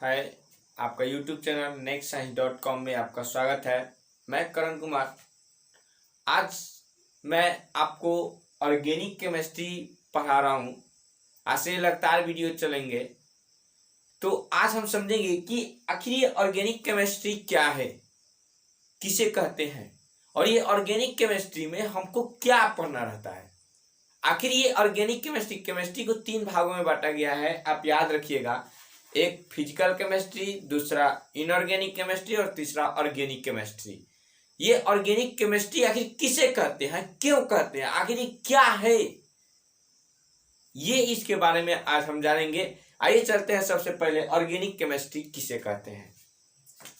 है आपका YouTube channel nextscience.com में आपका स्वागत है। मैं करण कुमार। आज मैं आपको ऑर्गेनिक केमिस्ट्री पढ़ा रहा हूँ। आज से लगातार वीडियो चलेंगे, तो आज हम समझेंगे कि आखिर ये ऑर्गेनिक केमिस्ट्री क्या है, किसे कहते हैं, और ये ऑर्गेनिक केमिस्ट्री में हमको क्या पढ़ना रहता है। आखिर ये ऑर्गेनिक केमिस्ट्री को 3 भागों में बांटा गया है, आप याद रखिएगा। एक फिजिकल केमिस्ट्री, दूसरा इनऑर्गेनिक केमिस्ट्री और तीसरा ऑर्गेनिक केमिस्ट्री। ये ऑर्गेनिक केमिस्ट्री आखिर किसे कहते हैं, क्यों कहते हैं, आखिर ये क्या है, ये इसके बारे में आज हम जानेंगे। आइए चलते हैं सबसे पहले ऑर्गेनिक केमिस्ट्री किसे कहते हैं।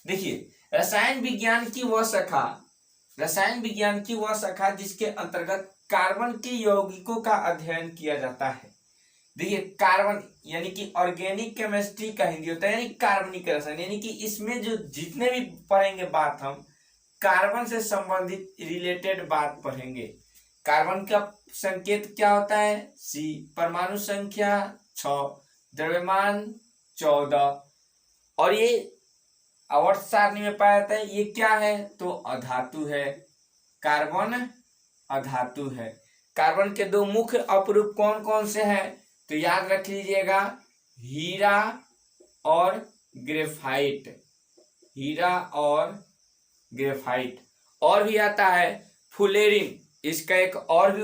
देखिए, रसायन विज्ञान की वह शाखा जिसके अंतर्गत कार्बन के यौगिकों का अध्ययन किया जाता है। देखिए, कार्बन यानी कि ऑर्गेनिक केमिस्ट्री का हिंदी होता है यानी कार्बनिक रसायन, यानी कि इसमें जो जितने भी पढ़ेंगे बात, हम कार्बन से संबंधित रिलेटेड बात पढ़ेंगे। कार्बन का संकेत क्या होता है? C, परमाणु संख्या 6, द्रव्यमान 14, और ये आवर्त सारणी में पाया जाता है। ये क्या है? तो अधातु है, कार्बन अधातु है। कार्बन के 2 मुख्य अपरूप कौन कौन से हैं? तो याद रख लीजिएगा, हीरा और ग्रेफाइट। हीरा और ग्रेफाइट। और भी आता है फुलेरिन। इसका एक और भी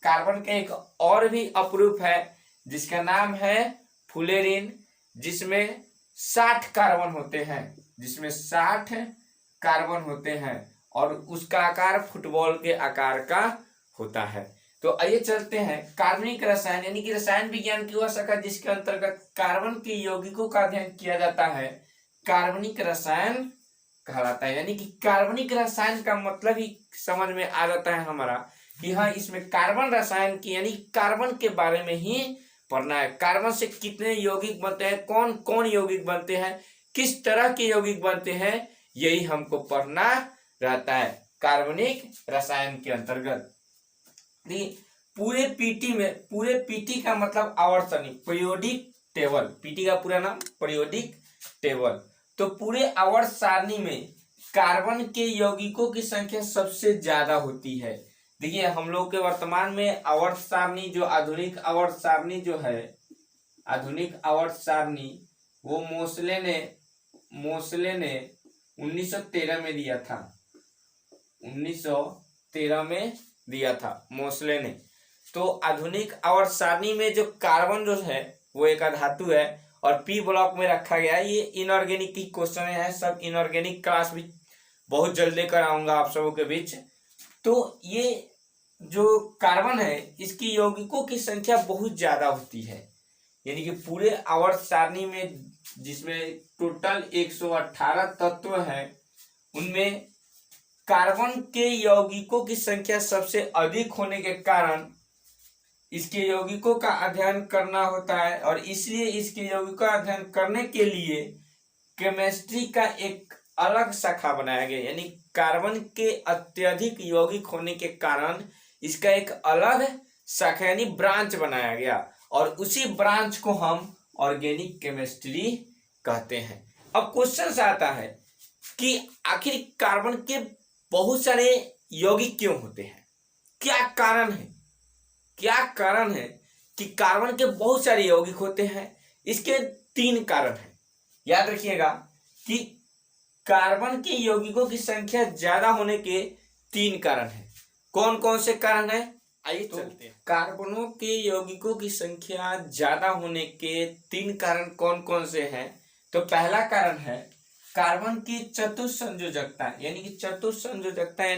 कार्बन का एक और भी अपरूप है जिसका नाम है फुलेरिन, जिसमें 60 कार्बन होते हैं, और उसका आकार फुटबॉल के आकार का होता है। तो आइए चलते हैं कार्बनिक रसायन यानी कि रसायन विज्ञान की वह शाखा जिसके अंतर्गत कार्बन के यौगिकों का अध्ययन किया जाता है, कार्बनिक रसायन कहलाता है। यानी कि कार्बनिक रसायन का मतलब ही समझ में आ जाता है हमारा कि हाँ, इसमें कार्बन रसायन की यानी कार्बन के बारे में ही पढ़ना है। कार्बन से कितने यौगिक बनते हैं, कौन कौन यौगिक बनते हैं, किस तरह के यौगिक बनते हैं, यही हमको पढ़ना रहता है कार्बनिक रसायन के अंतर्गत। पूरे पीटी का मतलब आवर्त सारणी, पीरियोडिक टेबल। पीटी का पूरा नाम पीरियोडिक टेबल। तो पूरे आवर्त सारणी में कार्बन के यौगिकों की संख्या सबसे ज्यादा होती है। देखिए, हम लोग के वर्तमान में आवर्त सारणी, जो आधुनिक आवर्त सारणी जो है, आधुनिक आवर्त सारणी वो मोसले ने 1913 में दिया था। 1913 में दिया था मोसले ने। तो आधुनिक आवर्त सारणी में जो कार्बन जो है वो एक धातु है और पी ब्लॉक में रखा गया है। ये इनऑर्गेनिक की क्वेश्चन है, सब इनऑर्गेनिक क्लास भी बहुत जल्द लेकर आऊंगा आप सबों के बीच। तो ये जो कार्बन है इसकी यौगिकों की संख्या बहुत ज्यादा होती है, यानी कि पूरे आवर्त सारणी में जिसमें टोटल 118 तत्व हैं, उनमें कार्बन के यौगिकों की संख्या सबसे अधिक होने के कारण इसके यौगिकों का अध्ययन करना होता है, और इसलिए इसके यौगिकों का अध्ययन करने के लिए केमिस्ट्री का एक अलग शाखा बनाया गया। यानी कार्बन के अत्यधिक यौगिक होने के कारण इसका एक अलग शाखा यानी ब्रांच बनाया गया, और उसी ब्रांच को हम ऑर्गेनिक केमिस्ट्री कहते हैं। अब क्वेश्चन आता है कि आखिर कार्बन के बहुत सारे यौगिक क्यों होते हैं, क्या कारण है कि कार्बन के बहुत सारे यौगिक होते हैं। इसके 3 कारण हैं। याद रखिएगा कि कार्बन के यौगिकों की संख्या ज्यादा होने के 3 कारण हैं। कौन कौन से कारण हैं, आइए चलते हैं। कार्बनों के यौगिकों की संख्या ज्यादा होने के 3 कारण कौन कौन से हैं? तो पहला कारण है कार्बन की चतुस्संयोजकता, यानी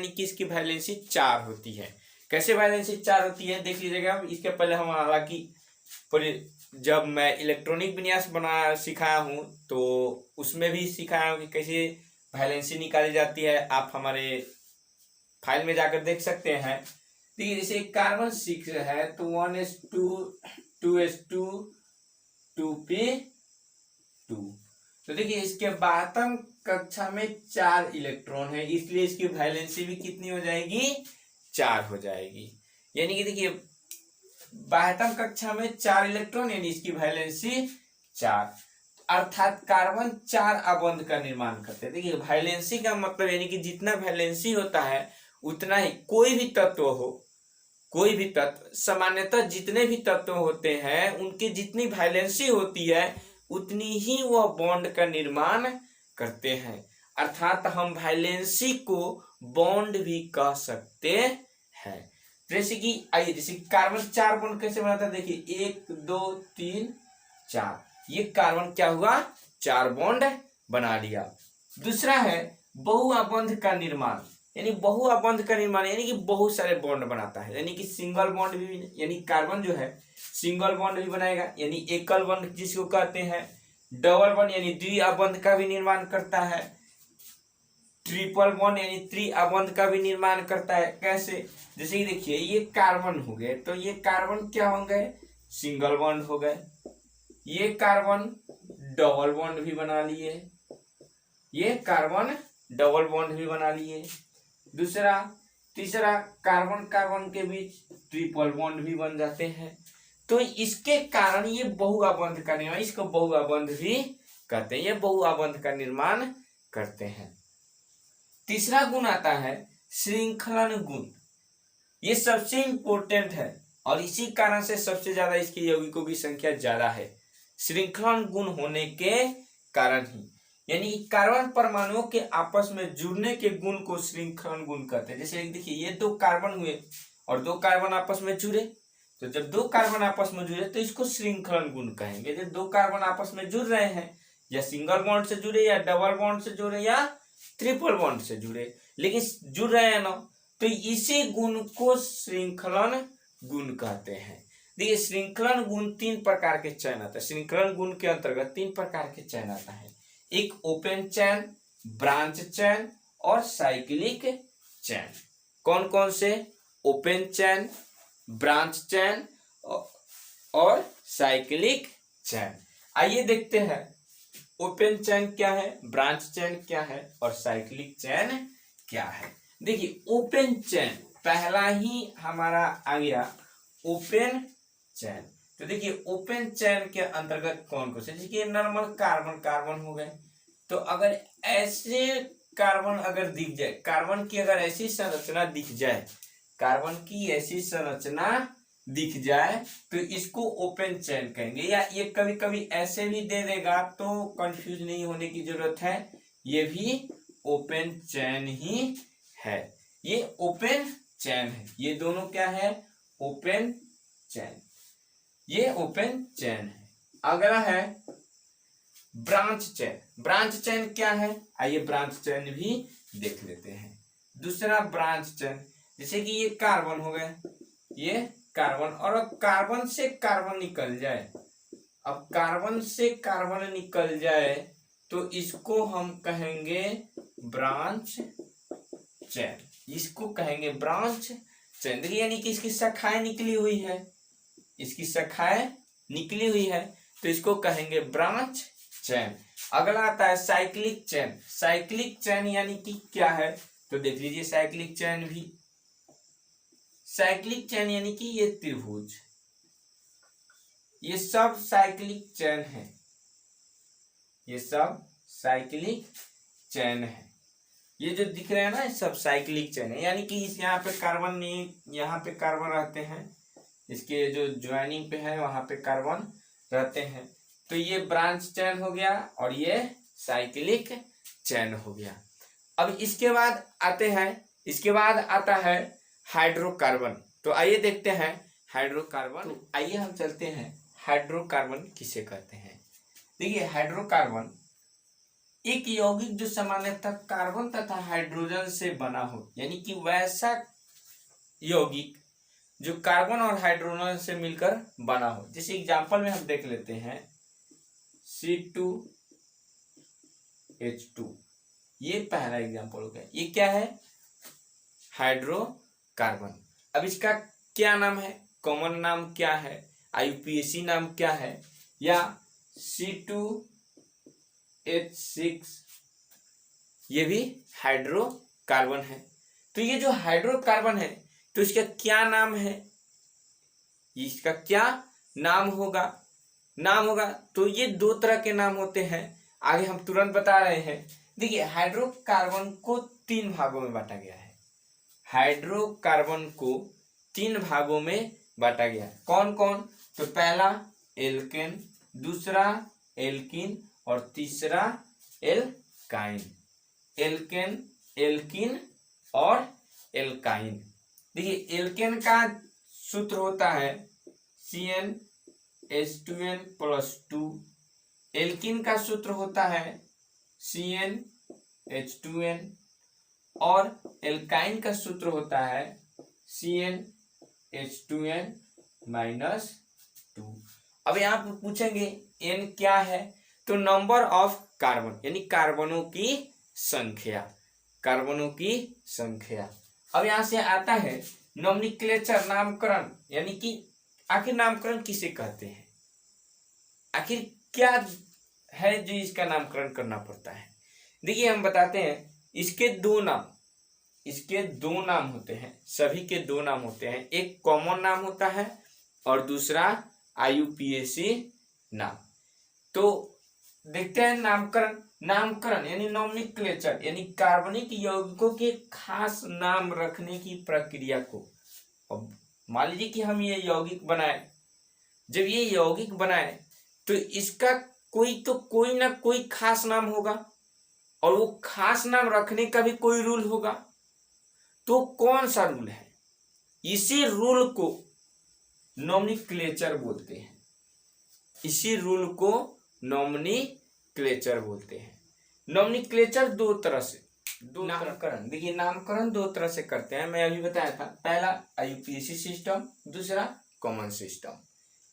कि इसकी वैलेंसी 4 होती है। कैसे वैलेंसी 4 होती है देख लीजिएगा। इसके पहले हम हालांकि जब मैं इलेक्ट्रॉनिक विन्यास सिखाया हूँ तो उसमें भी सिखाया हूँ कि कैसे वैलेंसी निकाली जाती है। आप हमारे फाइल में जाकर देख सकते हैं। देखिए, जैसे कार्बन 6 है तो 1s2 2s2 2p2। तो देखिए, इसके 12वीं कक्षा में 4 इलेक्ट्रॉन है, इसलिए इसकी वैलेंसी भी कितनी हो जाएगी? 4 हो जाएगी। यानी कि देखिए, 12वीं कक्षा में 4 इलेक्ट्रॉन यानी इसकी वैलेंसी 4। अर्थात कार्बन 4 अबंध का निर्माण करते हैं। देखिए वैलेंसी का मतलब यानी कि जितना वैलेंसी होता है उतना ही कोई भी तत्व हो, कोई भी तत्व सामान्यतः जितने भी तत्व होते हैं उनकी जितनी वैलेंसी होती है उतनी ही वह बॉन्ड का निर्माण करते हैं। अर्थात हम वैलेंसी को बॉन्ड भी कह सकते हैं। जैसे कि आइए, जैसे कार्बन 4 बॉन्ड कैसे बनाता है, देखिए 1 2 3 4, ये कार्बन क्या हुआ, 4 बॉन्ड बना लिया। दूसरा है बहुअबंध का निर्माण, यानी बहुअबंध का निर्माण यानी कि बहुत सारे बॉन्ड बनाता है, यानी कि सिंगल बॉन्ड भी, यानी कार्बन जो है सिंगल बॉन्ड भी बनाएगा, यानी एकल बॉन्ड जिसको कहते हैं। डबल बॉन्ड यानी द्विअबंध का भी निर्माण करता है। ट्रिपल बॉन्ड यानी त्रिअबंध का भी निर्माण करता है। कैसे, जैसे कि देखिए ये कार्बन हो गए तो ये कार्बन क्या हो गए, सिंगल बॉन्ड हो गए। ये कार्बन डबल बॉन्ड भी बना लिए, ये कार्बन डबल बॉन्ड भी बना लिए। दूसरा तीसरा कार्बन कार्बन के बीच ट्रिपल बॉन्ड भी बन जाते हैं। तो इसके कारण ये बहुअबंध का निर्माण, इसको बहुअबंध भी कहते हैं, ये बहुअबंध का निर्माण करते हैं। तीसरा गुण आता है श्रृंखलन गुण। ये सबसे इंपॉर्टेंट है और इसी कारण से सबसे ज्यादा इसके यौगिकों की संख्या ज्यादा है, श्रृंखलन गुण होने के कारण ही। यानी कार्बन परमाणुओं के आपस में जुड़ने के गुण को श्रृंखलन गुण कहते हैं। जैसे देखिए ये 2 कार्बन हुए और 2 कार्बन आपस में जुड़े, तो जब 2 कार्बन आपस में जुड़े तो इसको श्रृंखलन गुण कहेंगे। जब 2 कार्बन आपस में जुड़ रहे हैं, या सिंगल बॉन्ड से जुड़े या डबल बॉन्ड से जुड़े या ट्रिपल बॉन्ड से जुड़े, लेकिन जुड़ रहे हैं ना, तो इसी गुण को श्रृंखलन गुण कहते हैं। देखिए श्रृंखलन गुण 3 प्रकार के चयन आता है। श्रृंखलन गुण के अंतर्गत 3 प्रकार के चयन आता है, एक ओपन चैन, ब्रांच चैन और साइक्लिक चैन। कौन कौन से, ओपन चैन, ब्रांच चैन और साइक्लिक चैन। आइए देखते हैं ओपन चैन क्या है, ब्रांच चैन क्या है और साइक्लिक चैन क्या है। देखिए ओपन चैन पहला ही हमारा आ गया ओपन चैन। तो देखिए ओपन चैन के अंतर्गत कौन कौन से, देखिए नॉर्मल कार्बन कार्बन हो गए। तो अगर ऐसे कार्बन अगर दिख जाए, कार्बन की अगर ऐसी संरचना दिख जाए, कार्बन की ऐसी संरचना दिख जाए तो इसको ओपन चैन कहेंगे। या ये कभी कभी ऐसे भी दे देगा तो कंफ्यूज नहीं होने की जरूरत है, ये भी ओपन चैन ही है, ये ओपन चैन है। ये दोनों क्या है, ओपन चैन, ये ओपन चैन है। अगला है ब्रांच चैन। ब्रांच चैन क्या है, आइए ब्रांच चैन भी देख लेते हैं। दूसरा ब्रांच चैन, जैसे कि ये कार्बन हो गए, ये कार्बन, और अब कार्बन से कार्बन निकल जाए, अब कार्बन से कार्बन निकल जाए तो इसको हम कहेंगे ब्रांच चैन, इसको कहेंगे ब्रांच चैन। देखिए यानी कि इसकी शाखाएं निकली हुई है, इसकी शाखाएं निकली हुई है तो इसको कहेंगे ब्रांच चैन। अगला आता है साइक्लिक चैन। साइक्लिक चैन यानी कि क्या है, तो देख लीजिए साइक्लिक चैन भी, साइक्लिक चैन यानी कि ये त्रिभुज, ये सब साइक्लिक चैन है, ये सब साइक्लिक चैन है। ये जो दिख रहे हैं ना, ये सब साइक्लिक चैन है। यानी कि इस यहाँ पे कार्बन नहीं, यहाँ पे कार्बन रहते हैं, इसके जो ज्वाइनिंग पे है वहां पे कार्बन रहते हैं, तो ये ब्रांच चैन हो गया और ये साइक्लिक चैन हो गया। अब इसके बाद आते हैं, इसके बाद आता है हाइड्रोकार्बन। तो आइए देखते हैं हाइड्रोकार्बन। तो आइए हम चलते हैं हाइड्रोकार्बन किसे कहते हैं। देखिए हाइड्रोकार्बन एक यौगिक जो सामान्यतः कार्बन तथा हाइड्रोजन से बना हो, यानी कि वैसा यौगिक जो कार्बन और हाइड्रोजन से मिलकर बना हो। जैसे एग्जांपल में हम देख लेते हैं C2H2, ये पहला एग्जांपल हो गया। ये क्या है, हाइड्रोकार्बन। अब इसका क्या नाम है, कॉमन नाम क्या है, IUPAC नाम क्या है, या C2H6, ये भी हाइड्रोकार्बन है। तो ये जो हाइड्रोकार्बन है तो इसका क्या नाम है, इसका क्या नाम होगा, नाम होगा। तो ये दो तरह के नाम होते हैं, आगे हम तुरंत बता रहे हैं। देखिए हाइड्रोकार्बन को 3 भागों में बांटा गया है। हाइड्रोकार्बन को 3 भागों में बांटा गया है। कौन कौन? तो पहला एल्केन, दूसरा एल्कीन और तीसरा एल्काइन। एल्केन, एल्कीन और एल्काइन। देखिए एल्केन का सूत्र होता है CnH2n+2। एल्कीन का सूत्र होता है CnH2n और एल्काइन का सूत्र होता है CnH2n-2। अब यहाँ पर पूछेंगे n क्या है? तो नंबर ऑफ कार्बन यानी कार्बनों की संख्या, कार्बनों की संख्या। अब यहां से आता है नोमेनक्लेचर, नामकरण, यानी कि आखिर नामकरण किसे कहते हैं, आखिर क्या है जो इसका नामकरण करना पड़ता है। देखिए हम बताते हैं, इसके दो नाम होते हैं, सभी के दो नाम होते हैं। एक कॉमन नाम होता है और दूसरा IUPAC नाम। तो देखते हैं नामकरण यानी नोमेनक्लेचर यानी कार्बनिक यौगिकों के खास नाम रखने की प्रक्रिया को। अब मान लीजिए कि हम ये यौगिक बनाए, जब ये यौगिक बनाए तो इसका कोई ना कोई खास नाम होगा और वो खास नाम रखने का भी कोई रूल होगा। तो कौन सा रूल है? इसी रूल को नोमेनक्लेचर बोलते हैं। इसी रूल को नोमेनक्लेचर बोलते हैं। नोमेनक्लेचर दो तरह से, नामकरण, देखिए नामकरण दो तरह से करते हैं, मैं अभी बताया था। पहला IUPAC सिस्टम, दूसरा कॉमन सिस्टम।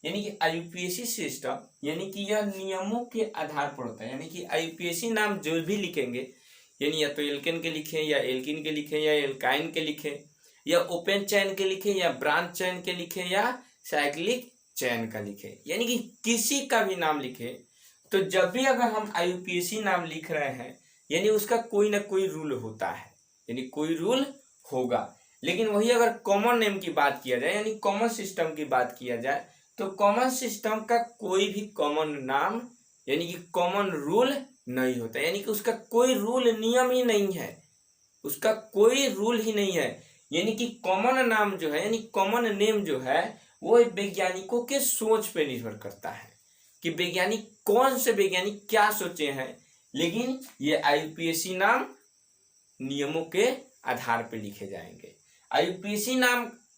यानी कि IUPAC सिस्टम यानी कि यह नियमों के आधार पर होता है। यानी कि IUPAC नाम जो भी लिखेंगे, यानी या तो एल्केन के लिखें या एल्कीन के लिखें या एल्काइन के लिखें या ओपन चेन के लिखें या ब्रांच चेन के लिखें या साइक्लिक चेन का लिखे, यानी कि किसी का भी नाम लिखे, तो जब भी अगर हम IUPAC नाम लिख रहे हैं यानी उसका कोई ना कोई रूल होता है, यानी कोई रूल होगा। लेकिन वही अगर कॉमन नेम की बात किया जाए यानी कॉमन सिस्टम की बात किया जाए तो कॉमन सिस्टम का कोई भी कॉमन नाम यानी कि कॉमन रूल नहीं होता, यानी कि उसका कोई रूल नियम ही नहीं है, उसका कोई रूल ही नहीं है। यानी कि कॉमन नाम जो है यानी कॉमन नेम जो है वो वैज्ञानिकों के सोच पे निर्भर करता है कि वैज्ञानिक कौन से वैज्ञानिक क्या सोचे हैं। लेकिन ये IUPAC नाम नियमों के आधार पर लिखे जाएंगे।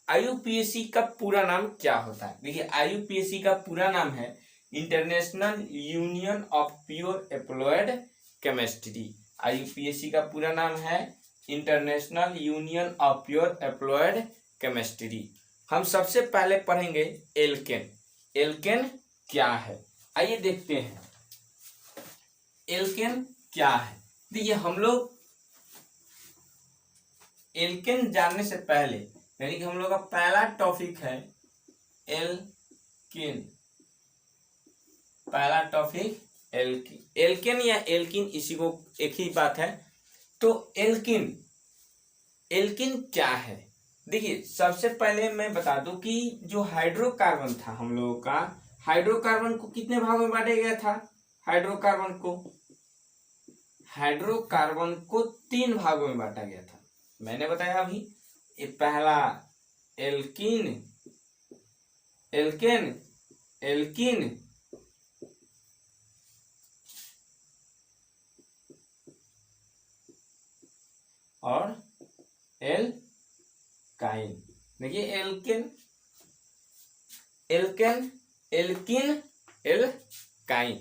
IUPAC का पूरा नाम क्या होता है? देखिए IUPAC का पूरा नाम है international union of pure applied chemistry. IUPAC का पूरा नाम है international union of pure applied chemistry. हम सबसे पहले पढ़ेंगे एल्केन। एल्केन क्या है, आइए देखते हैं एल्केन क्या है। देखिए हम लोग एल्केन जानने से पहले यानी कि हम लोग का पहला टॉपिक है एल्केन। पहला टॉपिक एल्केन या एल्कीन, इसी को एक ही बात है। तो एल्कीन क्या है? देखिए सबसे पहले मैं बता दूं कि जो हाइड्रोकार्बन था हम लोगों का, हाइड्रोकार्बन को कितने भागों में बांटा गया था? हाइड्रोकार्बन को 3 भागों में बांटा गया था। मैंने बताया अभी, ये पहला एल्कीन और एल्काइन। देखिए एल्कीन एल्काइन।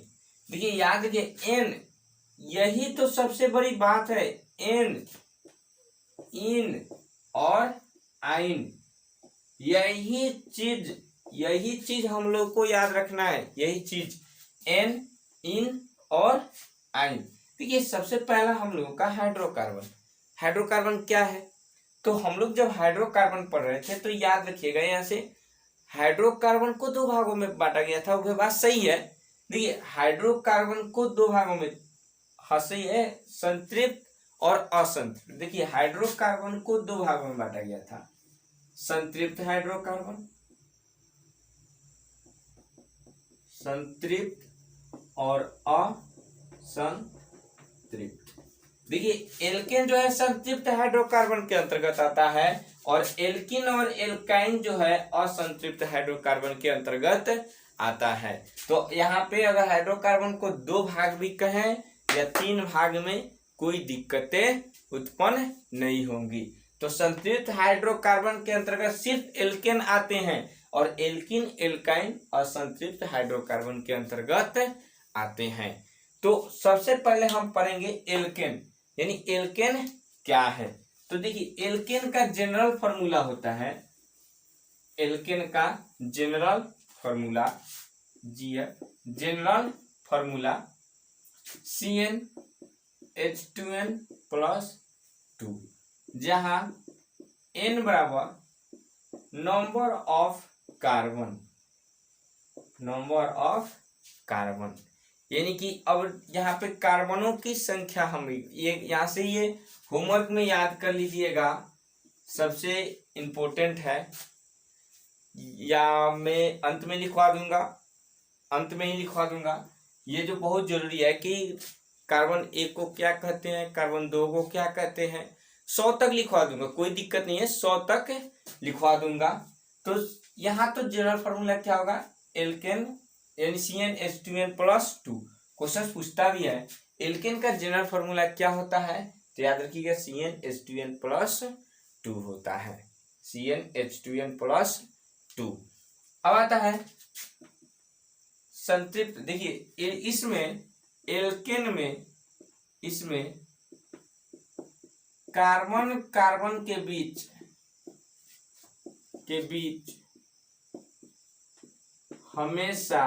देखिए याद रखिए एन, यही तो सबसे बड़ी बात है। एन, इन और आइन, यही चीज हम लोग को याद रखना है। यही चीज एन, इन और आइन। देखिए सबसे पहला हम लोगों का हाइड्रोकार्बन क्या है? तो हम लोग जब हाइड्रोकार्बन पढ़ रहे थे तो याद रखिएगा यहाँ से हाइड्रोकार्बन को 2 भागों में बांटा गया था। वह बात सही है। देखिए हाइड्रोकार्बन को 2 भागों में, हाँ सही है, संतृप्त और असंतृप्त। देखिए हाइड्रोकार्बन को 2 भागों में बांटा गया था, संतृप्त हाइड्रोकार्बन संतृप्त और असंतृप्त। देखिए एल्केन जो है संतृप्त हाइड्रोकार्बन के अंतर्गत आता है और एल्किन और एल्काइन जो है असंतृप्त हाइड्रोकार्बन के अंतर्गत आता है। तो यहाँ पे अगर हाइड्रोकार्बन को दो भाग भी कहें या तीन भाग में कोई दिक्कतें उत्पन्न नहीं होंगी। तो संतृप्त हाइड्रोकार्बन के अंतर्गत सिर्फ एल्केन आते हैं और एल्किन एल्काइन असंतृप्त हाइड्रोकार्बन के अंतर्गत आते हैं। तो सबसे पहले हम पढ़ेंगे एल्केन, यानी एल्केन क्या है। तो देखिए एल्केन का जनरल फॉर्मूला होता है, एल्केन का general formula general formula CnH2n+2, जहां n बराबर नंबर ऑफ कार्बन, यानी कि अब यहाँ पे कार्बनों की संख्या हम ये यहाँ से ये होमवर्क में याद कर लीजिएगा, सबसे इम्पोर्टेंट है, या मैं अंत में लिखवा दूंगा, अंत में ही लिखवा दूंगा। ये जो बहुत जरूरी है कि कार्बन 1 को क्या कहते हैं, कार्बन 2 को क्या कहते हैं, 100 तक लिखवा दूंगा, कोई दिक्कत नहीं है, 100 तक लिखवा दूंगा। तो यहाँ तो जनरल फॉर्मूला क्या होगा, एल्केन यानी CnH2n+2। क्वेश्चन पूछता भी है एल्केन का जनरल फॉर्मूला क्या होता है, तो याद रखिएगा CnH2n+2 होता है, CnH2n+2। अब आता है संतृप्त। देखिए इसमें एल्केन में इसमें कार्बन कार्बन के बीच हमेशा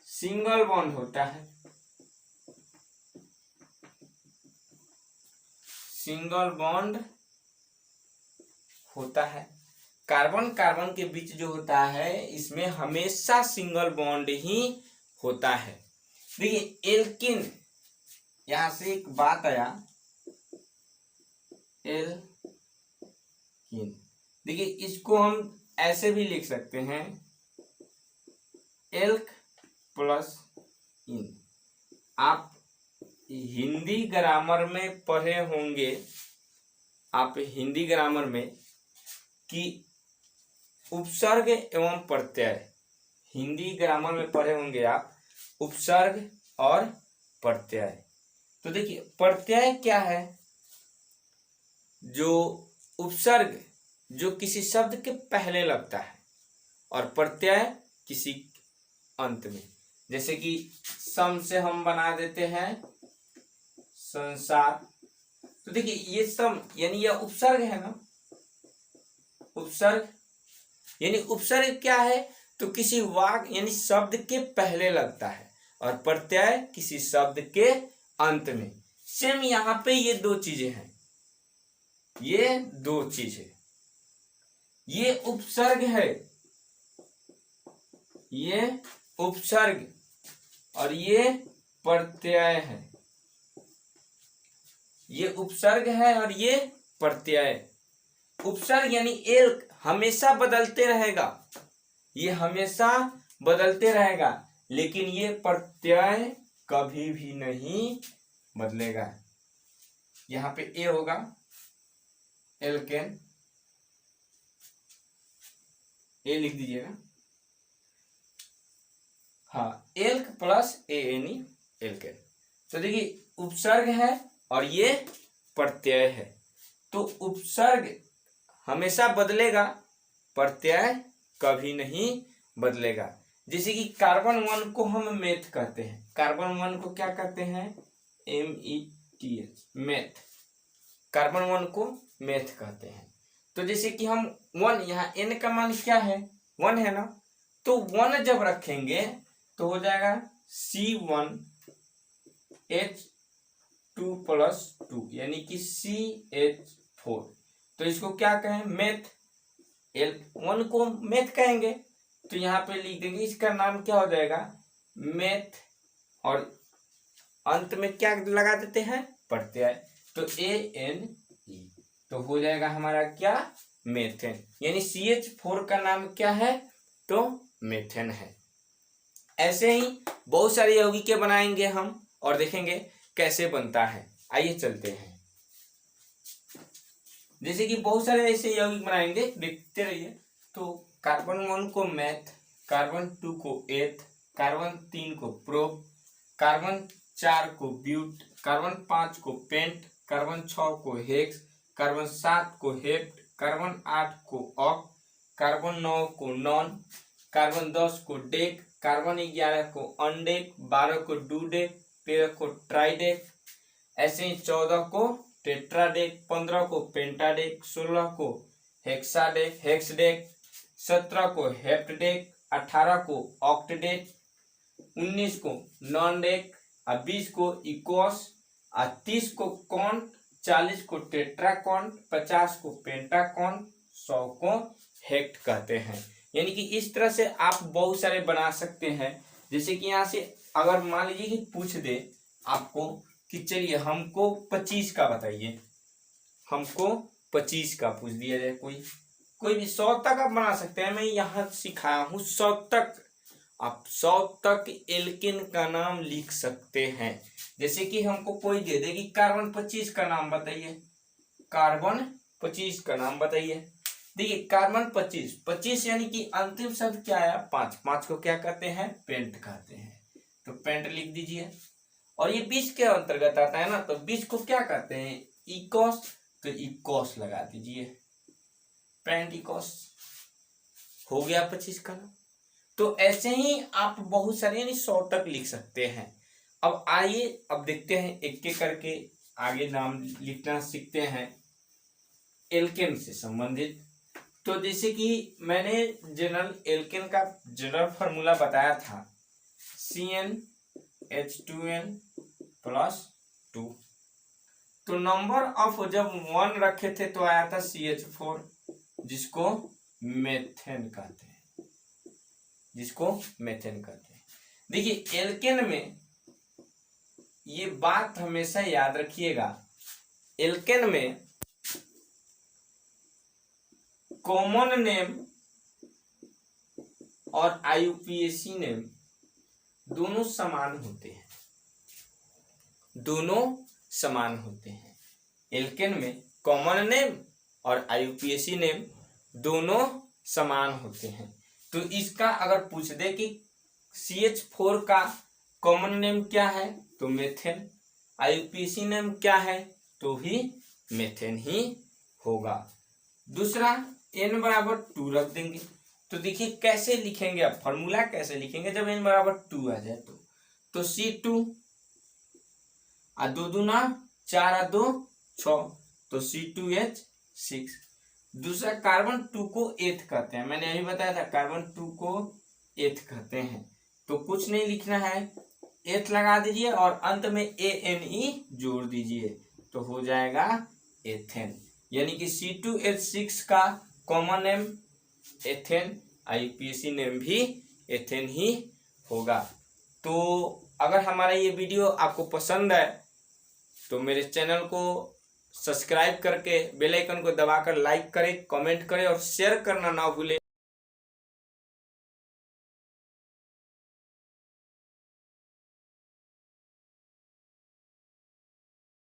सिंगल बॉन्ड होता है, सिंगल बॉन्ड होता है। कार्बन कार्बन के बीच जो होता है इसमें हमेशा सिंगल बॉन्ड ही होता है। देखिए एल्किन, यहां से एक बात आया, एल्किन, देखिए इसको हम ऐसे भी लिख सकते हैं, एल्क प्लस इन। आप हिंदी ग्रामर में पढ़े होंगे, आप हिंदी ग्रामर में कि उपसर्ग एवं प्रत्यय, हिंदी ग्रामर में पढ़े होंगे आप उपसर्ग और प्रत्यय। तो देखिए प्रत्यय क्या है, जो उपसर्ग जो किसी शब्द के पहले लगता है और प्रत्यय किसी अंत में। जैसे कि सम से हम बना देते हैं संसार, तो देखिए ये सम यानी यह उपसर्ग है ना, उपसर्ग यानी उपसर्ग क्या है, तो किसी वाक्य यानी शब्द के पहले लगता है और प्रत्यय किसी शब्द के अंत में। सेम यहाँ पे ये दो चीजें हैं, ये दो चीजें, ये उपसर्ग है, ये उपसर्ग और ये प्रत्यय है, ये उपसर्ग है और ये प्रत्यय। उपसर्ग यानी एल्क हमेशा बदलते रहेगा, ये हमेशा बदलते रहेगा, लेकिन ये प्रत्यय कभी भी नहीं बदलेगा। यहाँ पे ए होगा एल्केन, ए लिख दीजिएगा, हाँ, एल्क प्लस एनी एल्केन। तो देखिए उपसर्ग है और ये प्रत्यय है, तो उपसर्ग हमेशा बदलेगा, प्रत्यय कभी नहीं बदलेगा। जैसे कि कार्बन 1 को हम मेथ कहते हैं, कार्बन 1 को क्या कहते हैं, METH, मेथ, कार्बन 1 को मेथ कहते हैं। तो जैसे कि हम 1, यहाँ n का मान क्या है, 1 है ना, तो 1 जब रखेंगे तो हो जाएगा C1H2+2 यानी कि CH4। तो इसको क्या कहें, मेथ, L1 को मेथ कहेंगे, तो यहाँ पे लिख देंगे, इसका नाम क्या हो जाएगा, मेथ, और अंत में क्या लगा देते हैं, प्रत्यय, तो ANE, तो हो जाएगा हमारा क्या, मेथेन। यानी CH4 का नाम क्या है, तो मेथेन है। ऐसे ही बहुत सारे यौगिकें बनाएंगे हम और देखेंगे कैसे बनता है। आइए चलते हैं। जैसे कि बहुत सारे ऐसे यौगिक बनाएंगे, देखते रहिए। तो कार्बन 1 को मैथ, कार्बन 2 को एथ, कार्बन 3 को प्रोप, कार्बन 4 को ब्यूट, कार्बन 5 को पेंट, कार्बन 6 को हेक्स, कार्बन 7 को हेप्ट, कार्बन 8 को ऑक्ट, कार्बन 9 को नॉन, कार्बन 10 को डेक, कार्बन 11 को अनडेक, 12 को डूडेक, 13 को ट्राइडेक, ऐसे ही 14 को टेट्राडेक, 15 को पेंटाडेक, 16 को हेक्साडेक हेक्सडेक, 17 को हेप्टडेक, 18 को ऑक्टडेक, 19 को नॉनडेक, 20 को इकोस, 30 को कॉन्ट, 40 को टेट्राकॉन्ट, 50 को पेंटाकॉन्ट, 100 को हेक्ट कहते हैं। यानी कि इस तरह से आप बहुत सारे बना सकते हैं। जैसे कि यहाँ से अगर मान लीजिए कि पूछ दे आपको कि चलिए हमको 25 का बताइए, हमको 25 का पूछ दिया जाए, कोई भी 100 तक आप बना सकते हैं। मैं यहाँ सिखाया हूँ 100 तक, आप 100 तक एल्केन का नाम लिख सकते हैं। जैसे कि हमको कोई दे दे कि कार्बन 25 का नाम बताइए, कार्बन 25 का नाम बताइए। देखिए कार्बन 25 यानी कि अंतिम शब्द क्या आया, 5 को क्या कहते हैं, पेंट कहते हैं, तो पेंट लिख दीजिए। और ये 20 के अंतर्गत आता है ना, तो 20 को क्या कहते हैं, इकोस, तो इकोस लगा दीजिए, पेंट इकोस, हो गया 25 का नाम। तो ऐसे ही आप बहुत सारे यानी 100 तक लिख सकते हैं। अब आइए अब देखते हैं एक एक करके आगे नाम लिखना सीखते हैं एल्केन से संबंधित। तो जैसे कि मैंने जनरल एल्केन का जनरल फार्मूला बताया था, CnH2n+2। तो नंबर ऑफ जब 1 रखे थे तो आया था CH4, जिसको मेथेन कहते हैं, देखिए एल्केन में ये बात हमेशा याद रखिएगा, एल्केन में कॉमन नेम और IUPAC नेम दोनों समान होते हैं, एल्केन में कॉमन नेम और IUPAC नेम दोनों समान होते हैं। तो इसका अगर पूछ दे कि CH4 का कॉमन नेम क्या है, तो मेथेन, IUPAC नेम क्या है, तो भी मेथेन ही होगा। दूसरा n=2 रख देंगे। तो देखिए कैसे लिखेंगे, अब फॉर्मूला कैसे लिखेंगे जब n=2 आ जाए तो C2 और 2 दूना 4 और 2 6, तो C2H6। दूसरा कार्बन 2 को एथ कहते हैं, मैंने अभी बताया था कार्बन 2 को एथ कहते हैं, तो कुछ नहीं लिखना है, एथ लगा दीजिए और अंत में ANE जोड़ दीजिए, तो हो जाएगा एथेन। यानी कि C2H6 का common name ethane, IUPAC name भी एथेन ही होगा। तो अगर हमारा ये वीडियो आपको पसंद है तो मेरे चैनल को सब्सक्राइब करके बेल आइकन को दबाकर लाइक करें, कमेंट करें और शेयर करना ना भूलें।